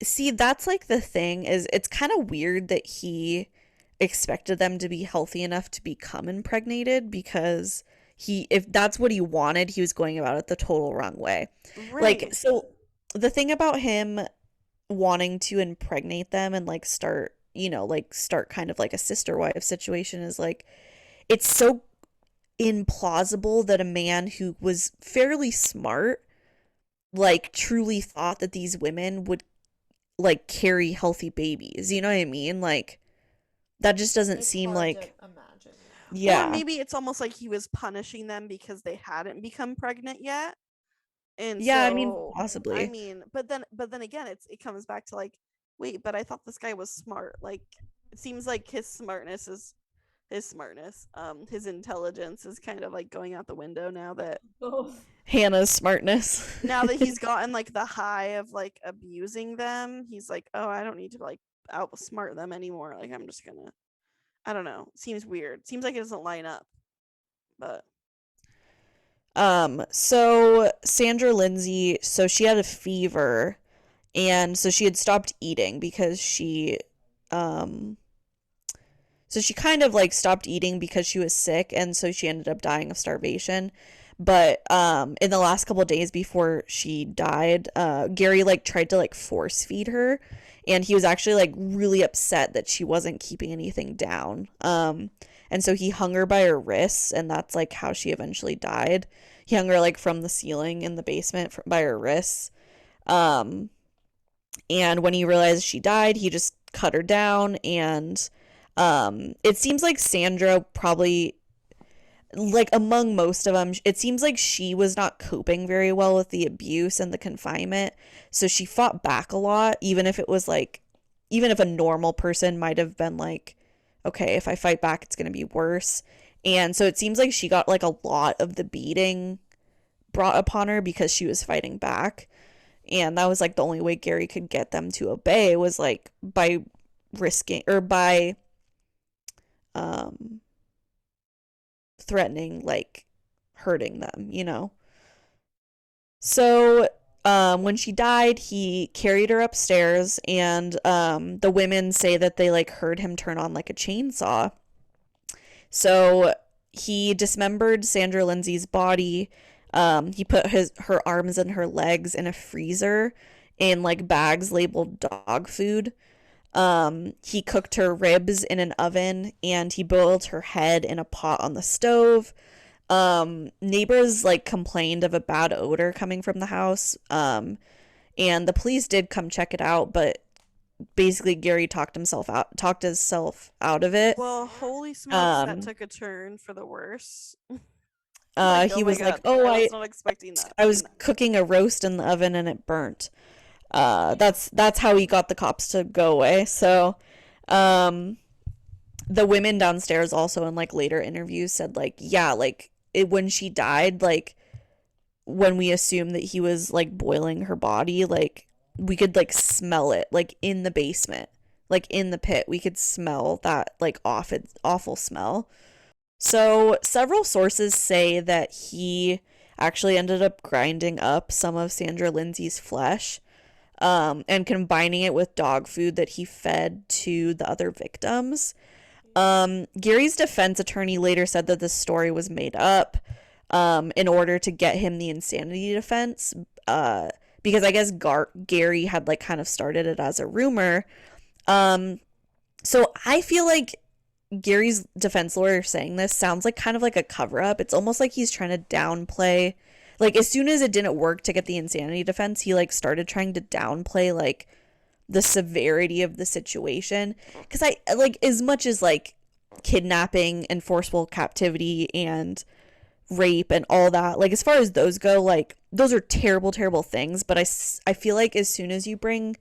See, that's like the thing, is it's kind of weird that he expected them to be healthy enough to become impregnated, because if that's what he wanted, he was going about it the total wrong way. Right. Like, so the thing about him wanting to impregnate them and like start kind of like a sister wife situation is like, it's so implausible that a man who was fairly smart like truly thought that these women would like carry healthy babies. You know what I mean? Like that just doesn't seem like, imagine. yeah. Or maybe it's almost like he was punishing them because they hadn't become pregnant yet. And Yeah, so, I mean, possibly. I mean, but then again, it comes back to like, wait, but I thought this guy was smart. Like, it seems like his intelligence is kind of like going out the window now that Hannah's smartness. now that he's gotten like the high of like abusing them. He's like, oh, I don't need to like outsmart them anymore. Like, I'm just gonna, I don't know. Seems weird. Seems like it doesn't line up. But so Sandra Lindsay, so she had a fever, and so she had stopped eating because so she kind of like stopped eating because she was sick, and so she ended up dying of starvation. But in the last couple of days before she died, Gary like tried to like force feed her, and he was actually like really upset that she wasn't keeping anything down. And so he hung her by her wrists, and that's like how she eventually died. He hung her like from the ceiling in the basement by her wrists. And when he realized she died, he just cut her down. And it seems like Sandra probably, like among most of them, it seems like she was not coping very well with the abuse and the confinement. So she fought back a lot, even if a normal person might have been like, okay, if I fight back, it's going to be worse. And so it seems like she got like a lot of the beating brought upon her because she was fighting back. And that was like the only way Gary could get them to obey, was like by risking, or by threatening, like hurting them, you know? So when she died, he carried her upstairs, and the women say that they like heard him turn on like a chainsaw. So he dismembered Sandra Lindsay's body. He put her arms and her legs in a freezer in like bags labeled dog food. He cooked her ribs in an oven, and he boiled her head in a pot on the stove. Neighbors like complained of a bad odor coming from the house. And the police did come check it out, but basically Gary talked himself out of it. Well, holy smokes, that Um, took a turn for the worse. Like, oh he my was like, god, "Oh, I was not expecting that. I was cooking a roast in the oven and it burnt." That's how he got the cops to go away. So, um, the women downstairs also in like later interviews said like, yeah, like when she died, like when we assumed that he was like boiling her body, like we could like smell it like in the basement, like in the pit. We could smell that like awful smell. So, several sources say that he actually ended up grinding up some of Sandra Lindsay's flesh, and combining it with dog food that he fed to the other victims. Gary's defense attorney later said that this story was made up, in order to get him the insanity defense, because I guess Gary had like kind of started it as a rumor. Um, so I feel like Gary's defense lawyer saying this sounds like kind of like a cover up. It's almost like he's trying to downplay. Like as soon as it didn't work to get the insanity defense, he like started trying to downplay like the severity of the situation. Cuz I like as much as like kidnapping and forceful captivity and rape and all that, like as far as those go, like those are terrible things, but I feel like as soon as you bring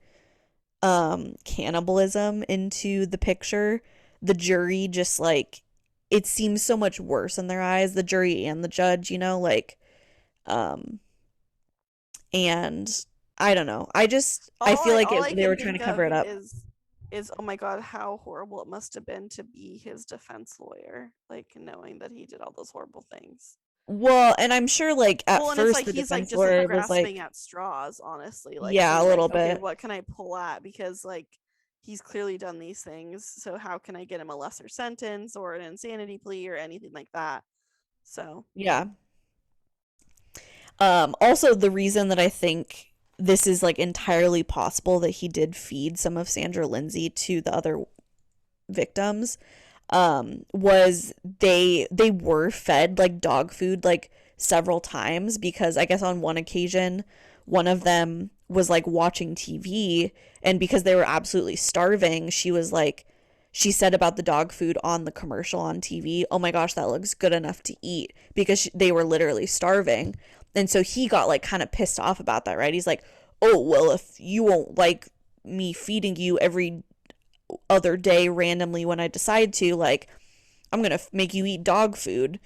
cannibalism into the picture, the jury just like it seems so much worse in their eyes, the jury and the judge, like um and I don't know. I feel like all I they can were trying to think cover of it up. is oh my god, how horrible it must have been to be his defense lawyer, like knowing that he did all those horrible things. Well, and I'm sure like at Well, and it's first like the he's like defense just like lawyer was grasping like, at straws, honestly, like yeah, a saying like, little okay, bit. what can I pull at? Because like he's clearly done these things, so how can I get him a lesser sentence or an insanity plea or anything like that? So Yeah. Also the reason that I think this is like entirely possible that he did feed some of Sandra Lindsay to the other victims, was they were fed like dog food like several times, because I guess on one occasion one of them was like watching TV, and because they were absolutely starving, she said about the dog food on the commercial on TV, "Oh my gosh, that looks good enough to eat," because they were literally starving. And so he got like kind of pissed off about that, right? He's like, "Oh, well, if you won't like me feeding you every other day randomly when I decide to, like, I'm gonna make you eat dog food."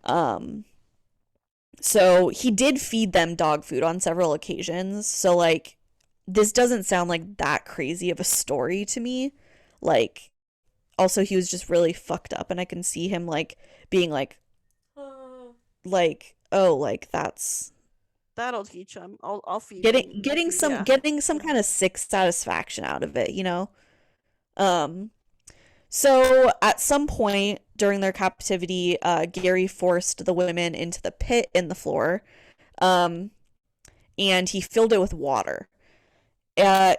Um, so he did feed them dog food on several occasions. So like, this doesn't sound like that crazy of a story to me. Like, also he was just really fucked up, and I can see him like being like, oh, like that's that'll teach him. I'll feed getting him. getting some Yeah. getting some kind of sick satisfaction out of it. Um, So at some point during their captivity, Gary forced the women into the pit in the floor, um, and he filled it with water.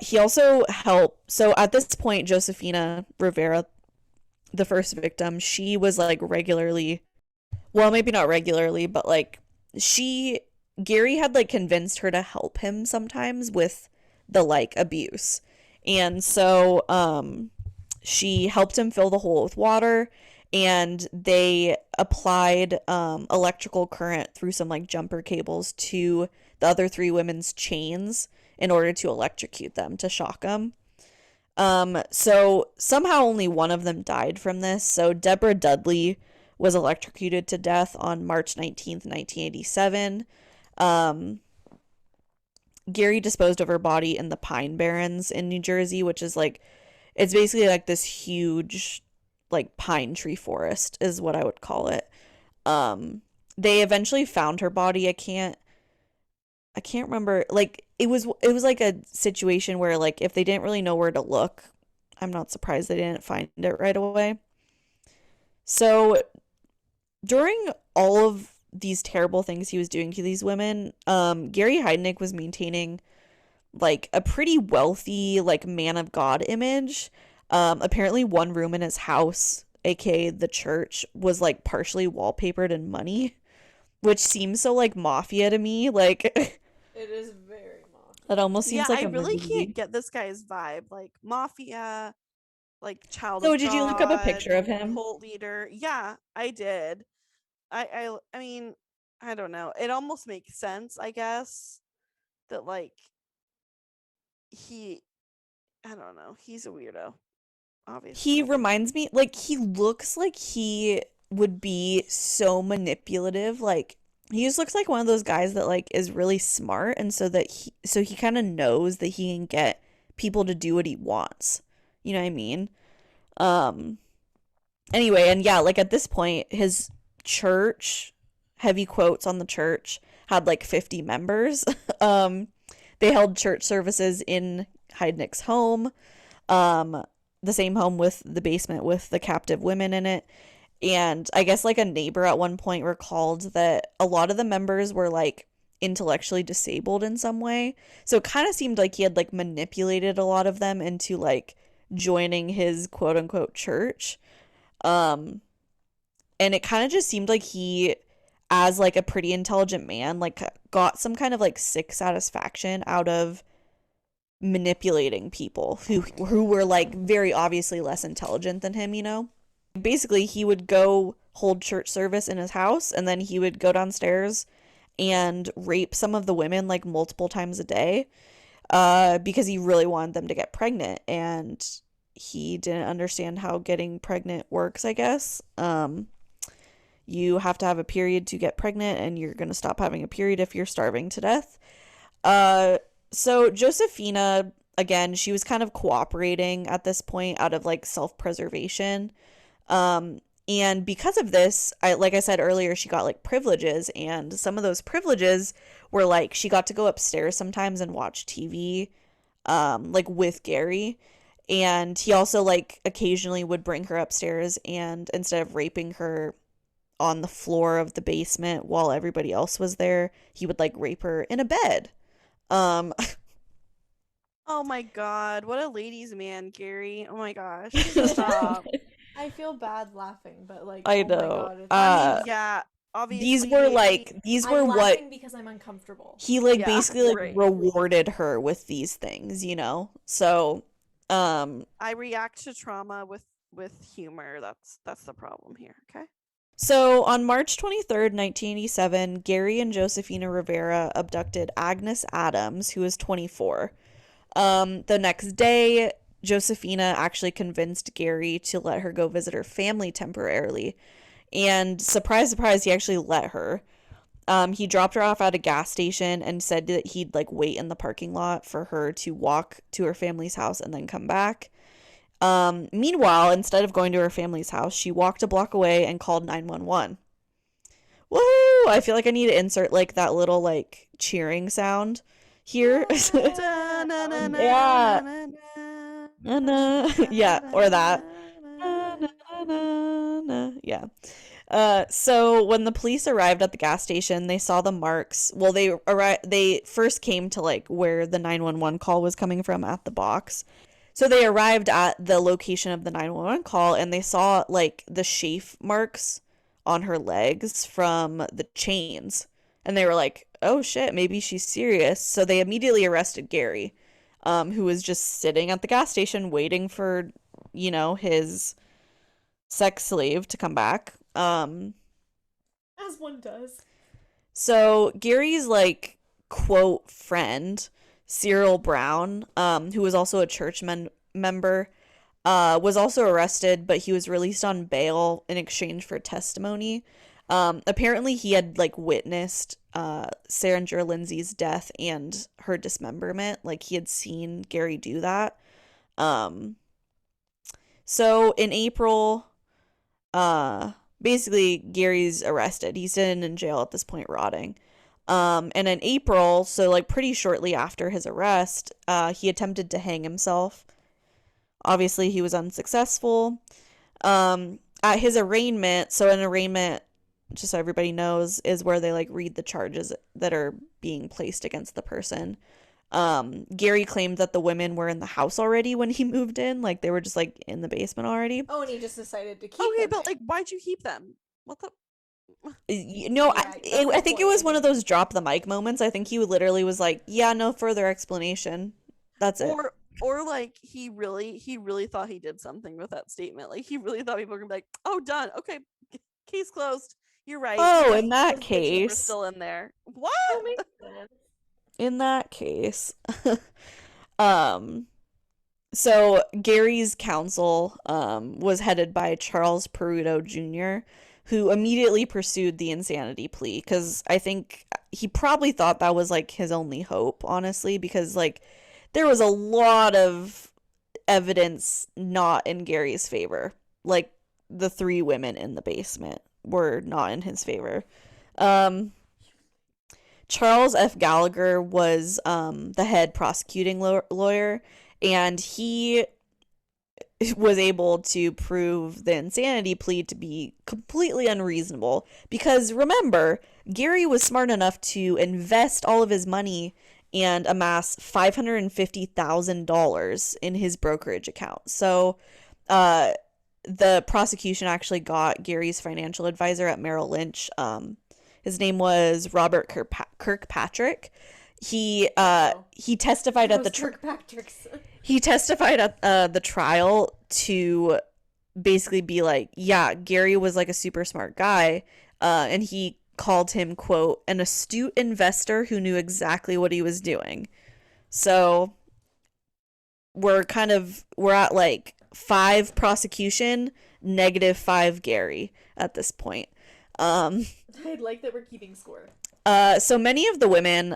He also helped. So at this point, Josefina Rivera, the first victim, she was like regularly, well, maybe not regularly, but like she, Gary had like convinced her to help him sometimes with the like abuse. And so, she helped him fill the hole with water, and they applied electrical current through some like jumper cables to the other three women's chains in order to electrocute them, to shock them. So somehow only one of them died from this. So Deborah Dudley was electrocuted to death on March 19th, 1987. Um, Gary disposed of her body in the Pine Barrens in New Jersey, which is like, it's basically like this huge like pine tree forest is what I would call it. They eventually found her body. I can't remember, like it was like a situation where like if they didn't really know where to look, I'm not surprised they didn't find it right away. So during all of these terrible things he was doing to these women, Gary Heidnik was maintaining like a pretty wealthy like man of God image. Apparently one room in his house, aka the church, was like partially wallpapered in money, which seems so like mafia to me. Like It is very mafia. That almost Yeah, seems like I a really movie. can't get this guy's vibe. Like mafia, like child So of did you look up a God, picture of him? cult leader. Yeah, I did. I mean, I don't know. It almost makes sense, I guess, that like he I don't know. He's a weirdo, He obviously. reminds me, like, he looks like he would be so manipulative. Like, he just looks like one of those guys that, like, is really smart. And so he kind of knows that he can get people to do what he wants. You know what I mean? Um, anyway, and yeah, like, at this point, his church, heavy quotes on the church, had like 50 members. um, they held church services in Heidnik's home, um, the same home with the basement with the captive women in it. And I guess like a neighbor at one point recalled that a lot of the members were like intellectually disabled in some way. So it kind of seemed like he had like manipulated a lot of them into like joining his quote unquote church. Um, and it kind of just seemed like he, as like a pretty intelligent man, like got some kind of like sick satisfaction out of manipulating people who were like very obviously less intelligent than him, you know? Basically, he would go hold church service in his house and then he would go downstairs and rape some of the women like multiple times a day because he really wanted them to get pregnant and he didn't understand how getting pregnant works, I guess. You have to have a period to get pregnant and you're going to stop having a period if you're starving to death. Uh, so Josephina, again, she was kind of cooperating at this point out of like self-preservation. And because of this, like I said earlier, she got like privileges, and some of those privileges were like she got to go upstairs sometimes and watch TV, like with Gary. And he also like occasionally would bring her upstairs and instead of raping her on the floor of the basement while everybody else was there, he would like rape her in a bed. Um, Oh my god, what a ladies' man, Gary. Oh my gosh. Stop. I feel bad laughing, but like, I oh my know. god, it's I mean, just yeah, These were obviously like these were I'm what laughing because I'm uncomfortable. he like yeah, basically like right. rewarded her with these things, you know? So, I react to trauma with humor. That's the problem here, okay? so on March 23rd, 1987, Gary and Josefina Rivera abducted Agnes Adams, who was 24. The next day, Josephina actually convinced Gary to let her go visit her family temporarily. And surprise, surprise, he actually let her. He dropped her off at a gas station and said that he'd like wait in the parking lot for her to walk to her family's house and then come back. Meanwhile, instead of going to her family's house, she walked a block away and called 911. Woo! I feel like I need to insert like that little like cheering sound here. Yeah. Yeah, or that. Yeah. So when the police arrived at the gas station, they saw the marks. Well, they first came to like where the 911 call was coming from at the box. So they arrived at the location of the 911 call and they saw like the chafe marks on her legs from the chains. And they were like, "Oh shit, maybe she's serious." So they immediately arrested Gary, who was just sitting at the gas station waiting for, his sex slave to come back. As one does. So Gary's like quote friend, Cyril Brown, who was also a church member, was also arrested, but he was released on bail in exchange for testimony. Apparently he had like witnessed Sarah Lindsay's death and her dismemberment. Like he had seen Gary do that. So in April, basically Gary's arrested. He's sitting in jail at this point rotting. And in April, so like pretty shortly after his arrest, he attempted to hang himself. Obviously, he was unsuccessful. At his arraignment, so an arraignment, just so everybody knows, is where they like read the charges that are being placed against the person. Gary claimed that the women were in the house already when he moved in, like they were just like in the basement already. Oh, and he just decided to keep Okay, them but there. like, why'd you keep them? What the? You know, Yeah, that's I the think it point, was I one of think. those drop the mic moments. I think he literally was like, "Yeah, no further explanation. That's it." Or like he really thought he did something with that statement. Like he really thought people were gonna be like, "Oh, done. Okay, case closed. You're right. Oh, Yes, in that those bitches were case, still in there." What? That makes sense. in that case, um, so Gary's counsel was headed by Charles Peruto Jr., who immediately pursued the insanity plea because I think he probably thought that was like his only hope, honestly, because like there was a lot of evidence not in Gary's favor. Like the three women in the basement were not in his favor. Um, Charles F. Gallagher was the head prosecuting lawyer, and he was able to prove the insanity plea to be completely unreasonable. Because remember, Gary was smart enough to invest all of his money and amass $550,000 in his brokerage account. So, uh, the prosecution actually got Gary's financial advisor at Merrill Lynch. His name was Robert Kirkpatrick. He testified at the Those Kirkpatricks. he testified at the trial to basically be like, yeah, Gary was like a super smart guy, and he called him, quote, an astute investor who knew exactly what he was doing. So we're at like 5 prosecution, -5 Gary at this point. Um, I like that we're keeping score. So many of the women,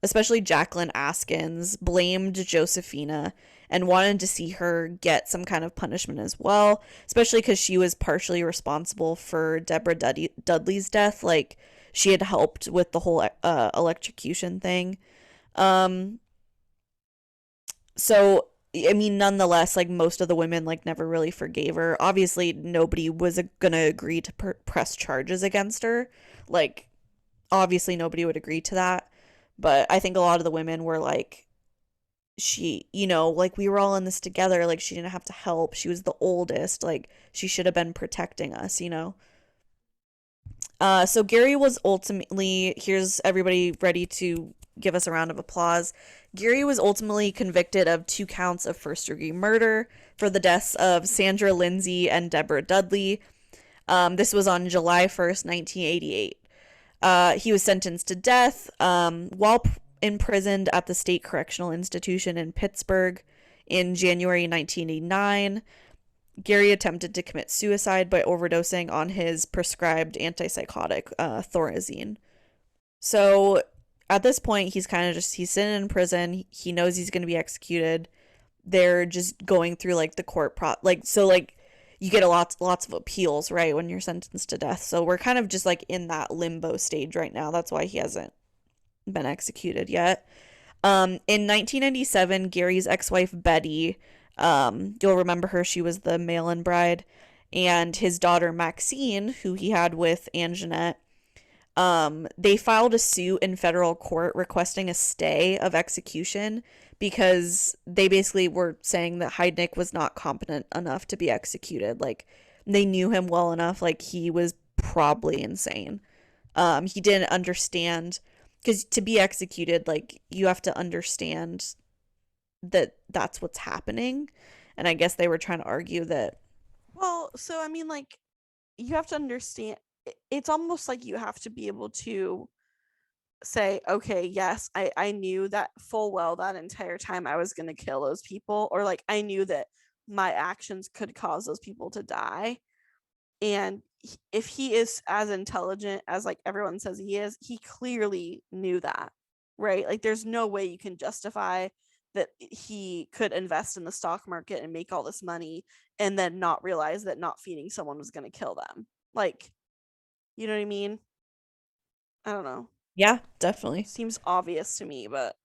especially Jacqueline Askins, blamed Josefina and wanted to see her get some kind of punishment as well, especially because she was partially responsible for Deborah Dudley's death. Like, she had helped with the whole electrocution thing. Um, so, I mean, nonetheless, like, most of the women, like, never really forgave her. Obviously, nobody was gonna agree to press charges against her. Like, obviously nobody would agree to that, but I think a lot of the women were like, she, like, we were all in this together, like, she didn't have to help, she was the oldest, like, she should have been protecting us. So Gary was ultimately, here's everybody ready to give us a round of applause. Gary was ultimately convicted of 2 counts of first-degree murder for the deaths of Sandra Lindsay and Deborah Dudley. This was on July 1st, 1988. He was sentenced to death while imprisoned at the State Correctional Institution in Pittsburgh in January 1989. Gary attempted to commit suicide by overdosing on his prescribed antipsychotic, Thorazine. So at this point, he's sitting in prison. He knows he's going to be executed. They're just going through like the court you get lots of appeals, right, when you're sentenced to death. So we're kind of just like in that limbo stage right now. That's why he hasn't been executed yet. In 1997, Gary's ex-wife Betty, you'll remember her, she was the mail-in bride, and his daughter Maxine, who he had with Anjanette, they filed a suit in federal court requesting a stay of execution because they basically were saying that Heidnik was not competent enough to be executed. Like, they knew him well enough, like, he was probably insane. He didn't understand, because to be executed, like, you have to understand that that's what's happening. And I guess they were trying to argue that. Well, so I mean, like, you have to understand. It's almost like you have to be able to say, okay, yes, I knew that full well that entire time I was going to kill those people, or like I knew that my actions could cause those people to die. And if he is as intelligent as like everyone says he is, he clearly knew that, right? Like, there's no way you can justify that he could invest in the stock market and make all this money and then not realize that not feeding someone was going to kill them. Like, you know what I mean? I don't know. Yeah, definitely. Seems obvious to me, but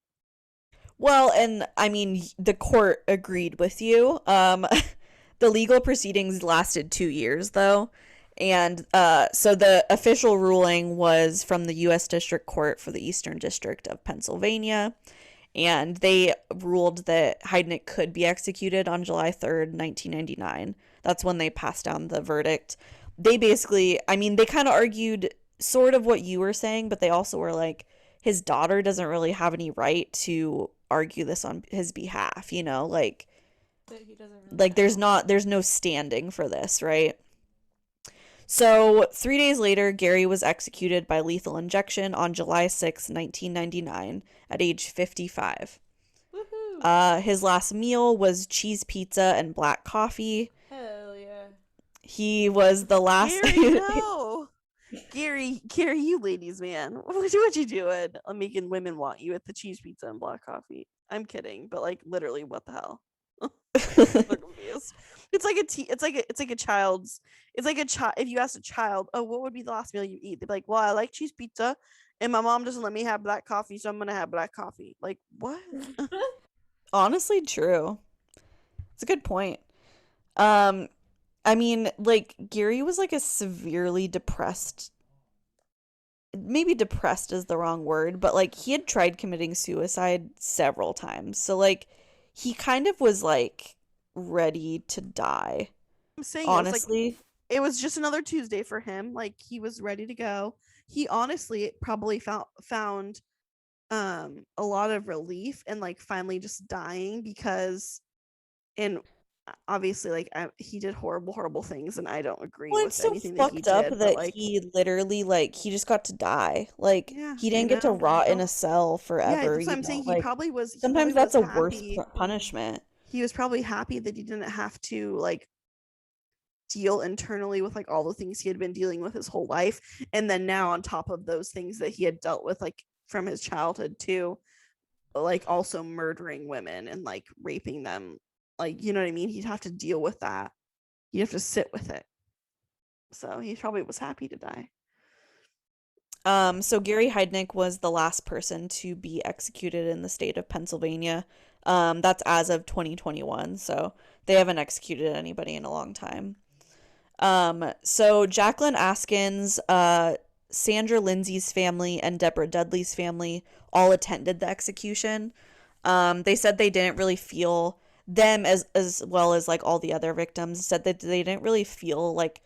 Well, and I mean, the court agreed with you. The legal proceedings lasted 2 years, though. And so the official ruling was from the U.S. District Court for the Eastern District of Pennsylvania. And they ruled that Heidnik could be executed on July 3rd, 1999. That's when they passed down the verdict. they basically, I mean, they kind of argued sort of what you were saying, but they also were like, his daughter doesn't really have any right to argue this on his behalf, you know, That he doesn't really like know. there's no standing for this, right? So 3 days later, Gary was executed by lethal injection on July 6, 1999, at age 55. Woohoo! His last meal was cheese pizza and black coffee. Hell yeah. He was the last. Gary, no. Gary, you ladies, man. What you doing? I'm making women want you with the cheese pizza and black coffee. I'm kidding, but like literally, what the hell? So confused. It's like a child's. It's like a child. If you ask a child, oh, what would be the last meal you eat? They'd be like, well, I like cheese pizza, and my mom doesn't let me have black coffee, so I'm gonna have black coffee. Like what? Honestly, true. It's a good point. Um, I mean, like Gary was like a severely depressed. Maybe depressed is the wrong word, but like he had tried committing suicide several times. So like he kind of was like ready to die, I'm saying honestly. it was just another Tuesday for him. Like he was ready to go. He honestly probably found a lot of relief and like finally just dying because and obviously like he did horrible things and I don't agree Well, it's with so anything that he fucked up did, but that like he literally like he just got to die. Like yeah, he I didn't get to know. rot in a cell Yeah, forever, that's what you I'm saying. know. Like He sometimes probably that's was a worse happy. punishment. He was probably happy that he didn't have to like deal internally with like all the things he had been dealing with his whole life, and then now on top of those things that he had dealt with like from his childhood too, like also murdering women and like raping them, like you know what I mean, he'd have to deal with that, he'd have to sit with it, so he probably was happy to die. So Gary Heidnik was the last person to be executed in the state of Pennsylvania. That's as of 2021, so they haven't executed anybody in a long time. So Jacqueline Askins, Sandra Lindsay's family, and Deborah Dudley's family all attended the execution. They said they didn't really feel them as well as like all the other victims said that they didn't really feel like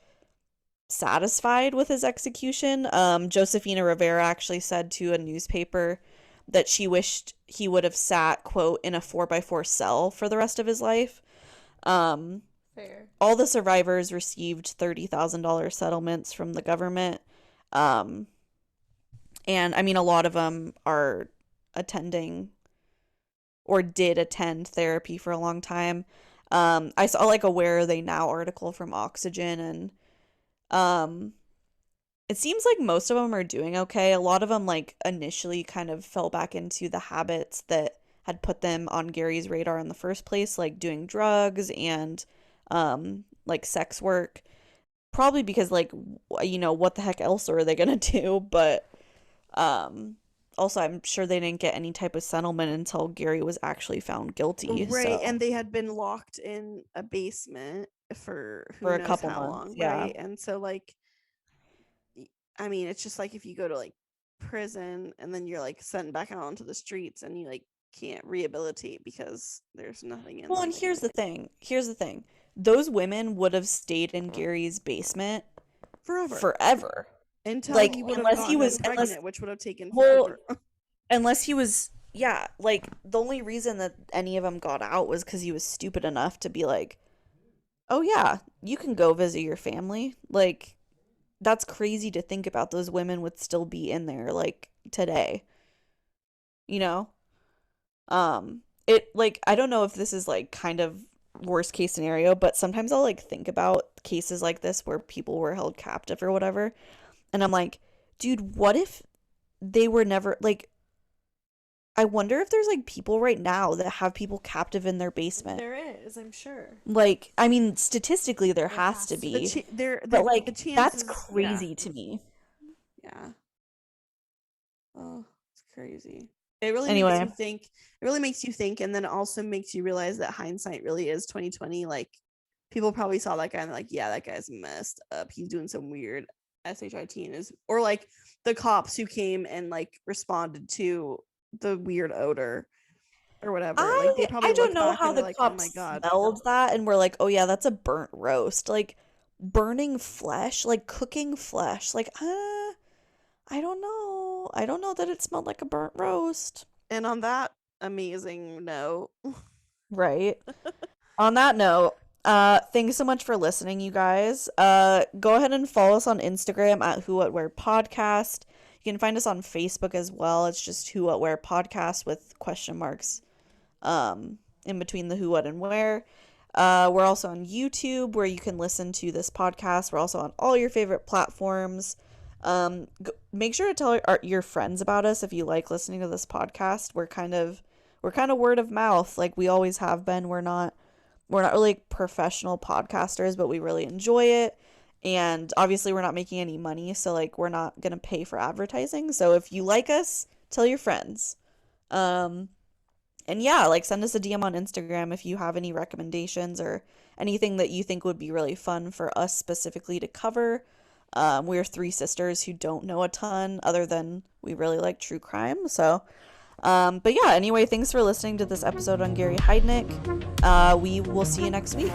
satisfied with his execution. Josefina Rivera actually said to a newspaper that she wished he would have sat, quote, in a 4x4 cell for the rest of his life. Um, Fair. all the survivors received $30,000 settlements from the government. Um, and I mean, a lot of them are attending or did attend therapy for a long time. I saw like a Where Are They Now article from Oxygen, and um, it seems like most of them are doing okay. A lot of them like initially kind of fell back into the habits that had put them on Gary's radar in the first place, like doing drugs and like sex work. Probably because like you know, what the heck else are they gonna do? But um also I'm sure they didn't get any type of settlement until Gary was actually found guilty. Right, So and they had been locked in a basement for who for a knows couple how months, long, yeah. right? And so like I mean, it's just like if you go to like prison and then you're like sent back out onto the streets and you like can't rehabilitate because there's nothing in Well, them and that can here's the fix thing. Here's the thing. Those women would have stayed in Gary's basement forever forever. until Like he would have unless he gotten was them unless pregnant, which would have taken well, forever. unless he was yeah, like the only reason that any of them got out was cuz he was stupid enough to be like, "Oh yeah, you can go visit your family." Like that's crazy to think about. Those women would still be in there like today, you know? It like I don't know if this is like kind of worst case scenario, but sometimes I'll like think about cases like this where people were held captive or whatever, and I'm like, dude, what if they were never like I wonder if there's like people right now that have people captive in their basement. There is, I'm sure. Like, I mean, statistically there There has has to to The be. be, but the like that's chances, yeah, crazy to me. yeah. Oh, it's crazy. It really makes Anyway, you think. It really makes you think, and then it also makes you realize that hindsight really is 2020. Like people probably saw that guy and they're like, yeah, that guy's messed up. He's doing some weird shit in his, or like the cops who came and like responded to the weird odor or whatever. Like they I probably don't looked know back how and were the like, oh my cops god. smelled that and were like, "Oh yeah, that's a burnt roast." Like burning flesh, like cooking flesh. Like, I don't know. I don't know that it smelled like a burnt roast. And on that amazing note, Right. On that note, thanks so much for listening, you guys. Go ahead and follow us on Instagram at Who What Where Podcast. You can find us on Facebook as well. It's just Who What Where Podcast with question marks in between the who, what, and where. We're also on YouTube where you can listen to this podcast. We're also on all your favorite platforms. Make sure to tell your friends about us if you like listening to this podcast. We're kind of word of mouth, like we always have been. We're not really professional podcasters, but we really enjoy it. And obviously we're not making any money, so like we're not gonna pay for advertising. So if you like us, tell your friends. And yeah, like send us a DM on Instagram if you have any recommendations or anything that you think would be really fun for us specifically to cover. We're three sisters who don't know a ton other than we really like true crime. So, but yeah, anyway, thanks for listening to this episode on Gary Heidnik. We will see you next week.